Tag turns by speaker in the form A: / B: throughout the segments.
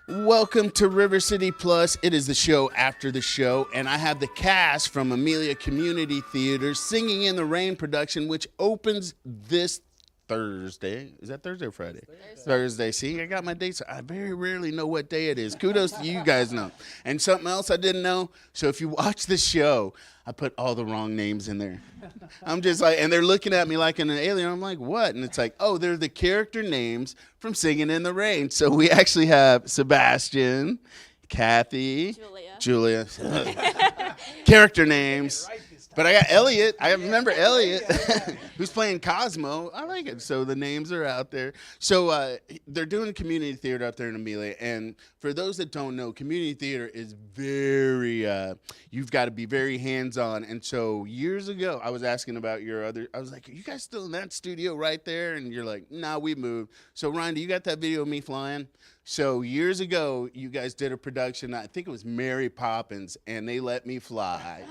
A: Welcome to River City Plus. It is the show after the show, and I have the cast from Amelia Community Theatre Singing in the Rain production, which opens this Thursday. Is that Thursday or Friday? Thursday. See, I got my dates. I very rarely know what day it is. Kudos to you guys know. And something else I didn't know. So if you watch the show, I put all the wrong names in there. I'm just like, and they're looking at me like an alien. I'm like, what? And it's like, oh, they're the character names from Singing in the Rain. So we actually have Sebastian, Kathy, Julia. Character names. But I got Elliot. I remember Elliot, who's playing Cosmo. I like it. So the names are out there. So they're doing community theater up there in Amelia. And for those that don't know, community theater is very, you've got to be very hands-on. And so years ago, I was asking about I was like, are you guys still in that studio right there? And you're like, nah, we moved. So Ryan, do you got that video of me flying? So years ago, you guys did a production, I think it was Mary Poppins, and they let me fly.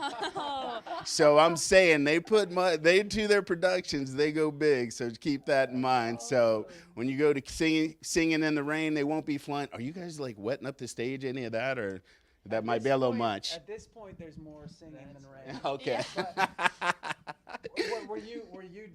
A: So I'm saying they do their productions, they go big, so keep that in mind. So when you go to singing in the rain, they won't be flying. Are you guys like wetting up the stage, any of that, or that might be a little much?
B: At this point, there's more singing than rain.
A: Okay.
B: Were you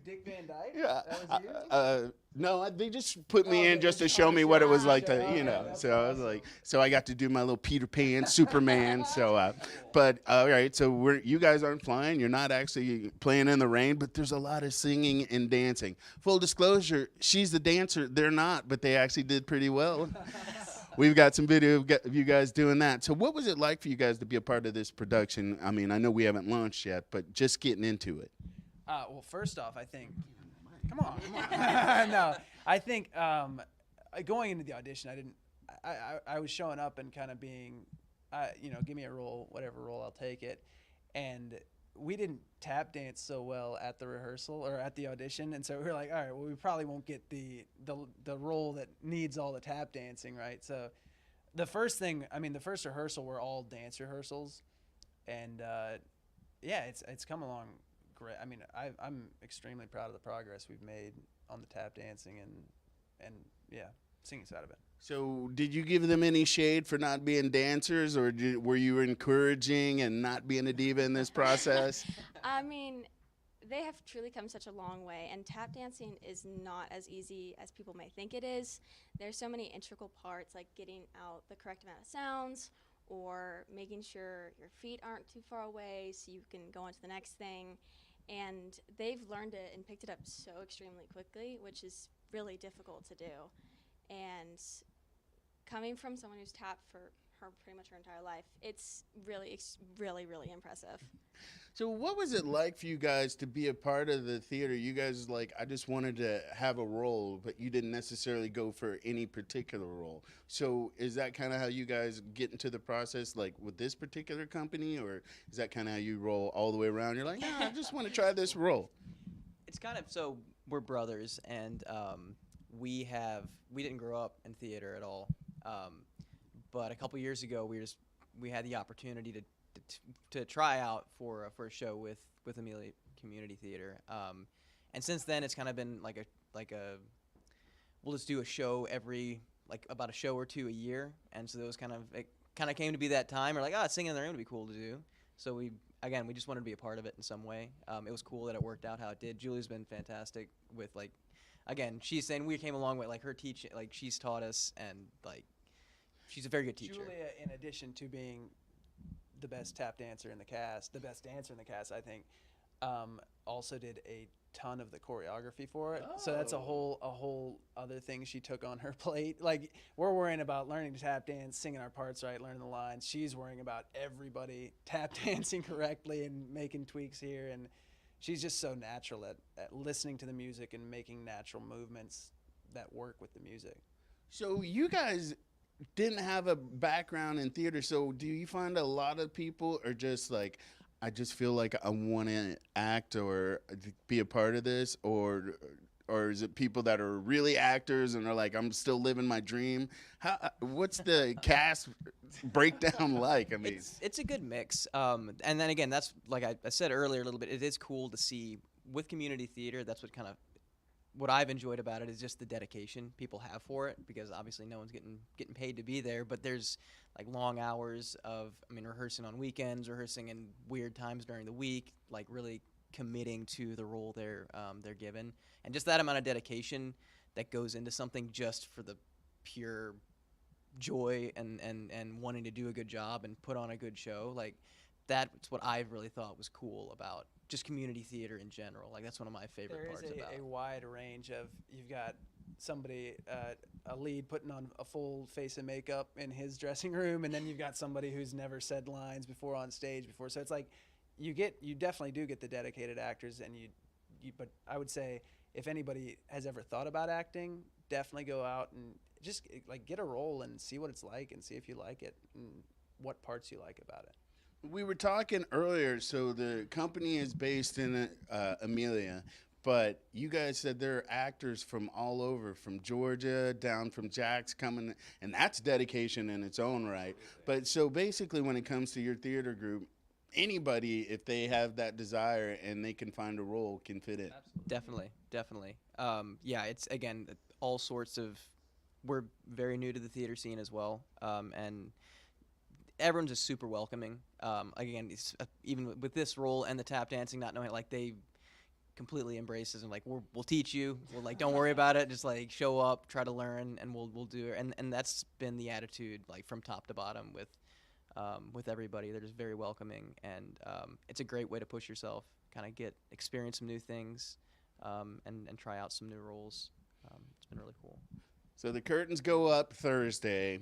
B: Dick Van Dyke?
A: Yeah.
B: That was you?
A: No, they just put me in just to show me what it was like to, So I was like, so I got to do my little Peter Pan, Superman. So, but all right, so you guys aren't flying. You're not actually playing in the rain, but there's a lot of singing and dancing. Full disclosure, she's the dancer. They're not, but they actually did pretty well. We've got some video of you guys doing that. So what was it like for you guys to be a part of this production? I mean, I know we haven't launched yet, but just getting into it.
B: Well, first off, I think. Come on. No, I think going into the audition, I was showing up and kind of being, give me a role, whatever role, I'll take it. And we didn't tap dance so well at the rehearsal or at the audition, and so we were like, all right, well, we probably won't get the role that needs all the tap dancing, right? So the first rehearsal were all dance rehearsals, and it's come along great. I mean, I'm extremely proud of the progress we've made on the tap dancing and singing side of it.
A: So did you give them any shade for not being dancers, or were you encouraging and not being a diva in this process?
C: I mean, they have truly come such a long way, and tap dancing is not as easy as people may think it is. There's so many integral parts, like getting out the correct amount of sounds, or making sure your feet aren't too far away so you can go on to the next thing. And they've learned it and picked it up so extremely quickly, which is really difficult to do. And coming from someone who's tapped for pretty much her entire life, it's really, really impressive.
A: So what was it like for you guys to be a part of the theater? You guys like, I just wanted to have a role, but you didn't necessarily go for any particular role. So is that kind of how you guys get into the process, like with this particular company, or is that kind of how you roll all the way around? You're like, I just want to try this role.
D: It's kind of, so we're brothers, and we didn't grow up in theater at all. But a couple years ago, we had the opportunity to try out for a show with Amelia Community Theatre, and since then it's kind of been like a we'll just do a show about a show or two a year, and so it kind of came to be that time. We're like, Singing in the Rain would be cool to do. So we just wanted to be a part of it in some way. It was cool that it worked out how it did. Julie's been fantastic with she's saying we came a long way. Like her teaching, she's taught us, and she's a very good teacher.
B: Julia, in addition to being the best tap dancer in the cast, the best dancer in the cast, I think, also did a ton of the choreography for it. So that's a whole other thing she took on her plate. Like, we're worrying about learning to tap dance, singing our parts right, learning the lines. She's worrying about everybody tap dancing correctly and making tweaks here. And she's just so natural at listening to the music and making natural movements that work with the music.
A: So you guys didn't have a background in theater, so do you find a lot of people are just like, I just feel like I want to act or be a part of this, or is it people that are really actors and are like, I'm still living my dream? What's the cast breakdown like? I mean,
D: it's a good mix, and then again, that's like I said earlier a little bit. It is cool to see with community theater. That's what kind of what I've enjoyed about it is just the dedication people have for it, because obviously no one's getting paid to be there, but there's like long hours of, I mean, rehearsing on weekends, rehearsing in weird times during the week, like really committing to the role they're given, and just that amount of dedication that goes into something just for the pure joy and wanting to do a good job and put on a good show. Like, that's what I've really thought was cool about just community theater in general. Like, that's one of my favorite parts about
B: There is
D: it.
B: a wide range of, you've got somebody, a lead putting on a full face of makeup in his dressing room, and then you've got somebody who's never said lines before on stage before. So it's like, you definitely do get the dedicated actors, and but I would say, if anybody has ever thought about acting, definitely go out and just like get a role and see what it's like, and see if you like it and what parts you like about it.
A: We were talking earlier, so the company is based in Amelia, but you guys said there are actors from all over, from Georgia down from Jack's coming, and that's dedication in its own right. But so basically, when it comes to your theater group, anybody, if they have that desire and they can find a role, can fit in.
D: Definitely. Yeah, it's, again, all sorts of, we're very new to the theater scene as well, and everyone's just super welcoming. Again, it's, even with this role and the tap dancing, not knowing, like, they completely embrace us and like, we'll teach you. We'll, like, don't worry about it. Just like show up, try to learn, and we'll do it. And that's been the attitude, like, from top to bottom with everybody. They're just very welcoming, and it's a great way to push yourself, kind of experience some new things, and try out some new roles. It's been really cool.
A: So the curtains go up Thursday.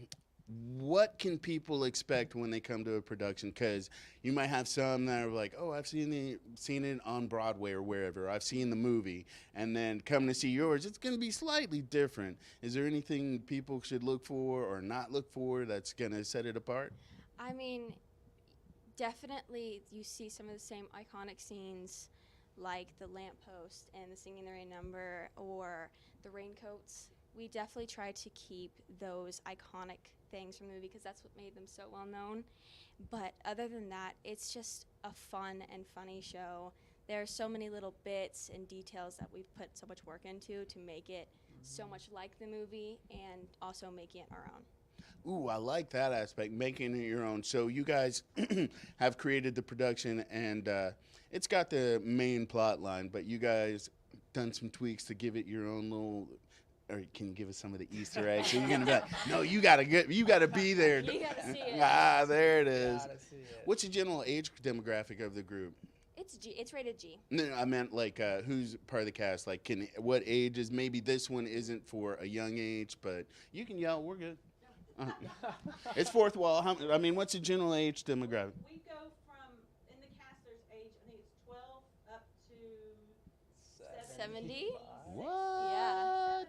A: What can people expect when they come to a production? Because you might have some that are like, oh, I've seen it on Broadway or wherever. I've seen the movie. And then come to see yours, it's going to be slightly different. Is there anything people should look for or not look for that's going to set it apart?
C: I mean, definitely you see some of the same iconic scenes, like the lamppost and the Singing in the Rain number, or the raincoats. We definitely try to keep those iconic things from the movie because that's what made them so well known. But other than that, it's just a fun and funny show. There are so many little bits and details that we've put so much work into to make it so much like the movie, and also making it our own.
A: Ooh, I like that aspect, making it your own. So you guys have created the production, and it's got the main plot line, but you guys done some tweaks to give it your own little. Or can you give us some of the Easter eggs? So you're gonna be like, no, you gotta be there.
C: You gotta see it.
A: Ah, there it is.
B: Gotta see it.
A: What's the general age demographic of the group?
C: It's G. It's rated G.
A: No, I meant like who's part of the cast? Like, what ages? Maybe this one isn't for a young age, but you can yell. We're good. It's fourth wall. What's the general age demographic?
E: We go from, in the cast, there's age, I think it's 12 up to
C: 70?
A: What?
C: Yeah.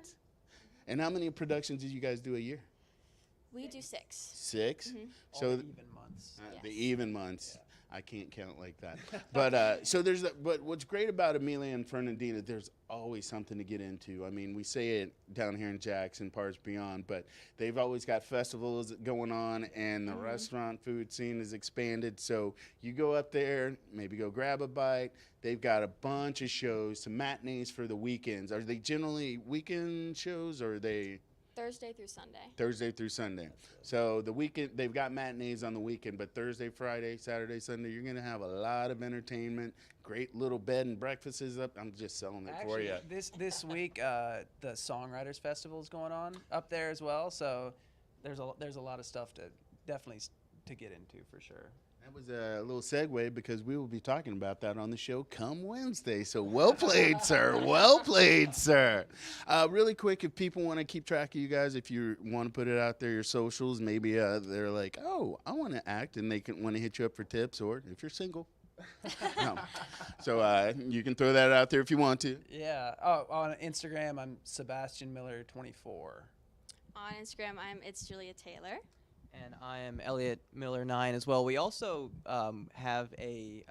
A: And how many productions did you guys do a year?
C: We do 6.
A: 6.
C: Mhm.
A: So
B: All the even months.
A: the
C: Yes.
A: even months. I can't count like that. But so there's that. But what's great about Amelia and Fernandina, there's always something to get into. I mean, we say it down here in Jackson, parts beyond, but they've always got festivals going on, and the restaurant food scene is expanded. So you go up there, maybe go grab a bite. They've got a bunch of shows, some matinees for the weekends. Are they generally weekend shows, or are they
C: Thursday through Sunday.
A: Thursday through Sunday? So the weekend, they've got matinees on the weekend, but Thursday, Friday, Saturday, Sunday, you're going to have a lot of entertainment. Great little bed and breakfast is up. I'm just selling it for you.
B: This week, the Songwriters Festival is going on up there as well. So there's a lot of stuff to definitely to get into for sure.
A: That was a little segue because we will be talking about that on the show come Wednesday. So well played, sir. Well played, sir. Really quick, if people want to keep track of you guys, if you want to put it out there, your socials, maybe they're like, oh, I want to act, and they can want to hit you up for tips, or if you're single. No. So you can throw that out there if you want to.
B: Yeah. Oh, on Instagram, I'm Sebastian Miller 24.
C: On Instagram, it's Julia Taylor.
D: And I am Elliot Miller 9 as well. We also have a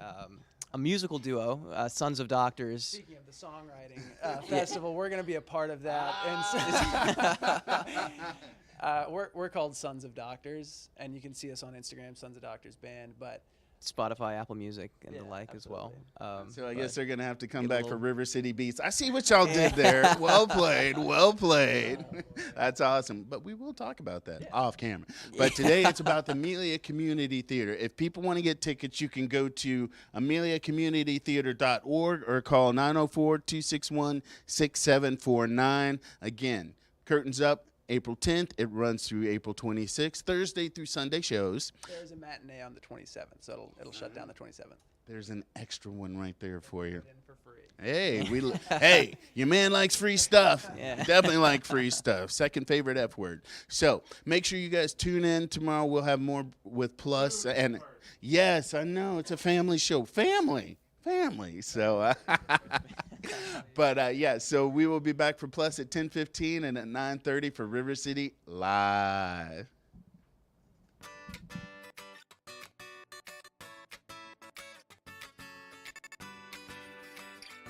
D: musical duo, Sons of Doctors.
B: Speaking of the songwriting festival, we're going to be a part of that. And we're called Sons of Doctors, and you can see us on Instagram, Sons of Doctors Band. But
D: Spotify, Apple Music, and the
B: Yeah,
D: like as well.
A: So I guess
D: but
A: they're gonna have to come
D: get a
A: back for
D: little-
A: River City Beats. I see what y'all did there. Well played. Well played. That's awesome. But we will talk about that off camera. But today it's about the Amelia Community Theater. If people want to get tickets, you can go to ameliacommunitytheater.org or call 904-261-6749. Again, curtains up April 10th. It runs through April 26th, Thursday through Sunday shows.
B: There's a matinee on the 27th, so it'll shut down the 27th.
A: There's an extra one right there for you.
B: In for free.
A: Hey, hey, your man likes free stuff.
D: Yeah.
A: Definitely like free stuff. Second favorite F word. So make sure you guys tune in tomorrow. We'll have more with Plus. And yes, I know it's a family show. Family. So, but yeah, so we will be back for Plus at 10:15 and at 9:30 for River City Live.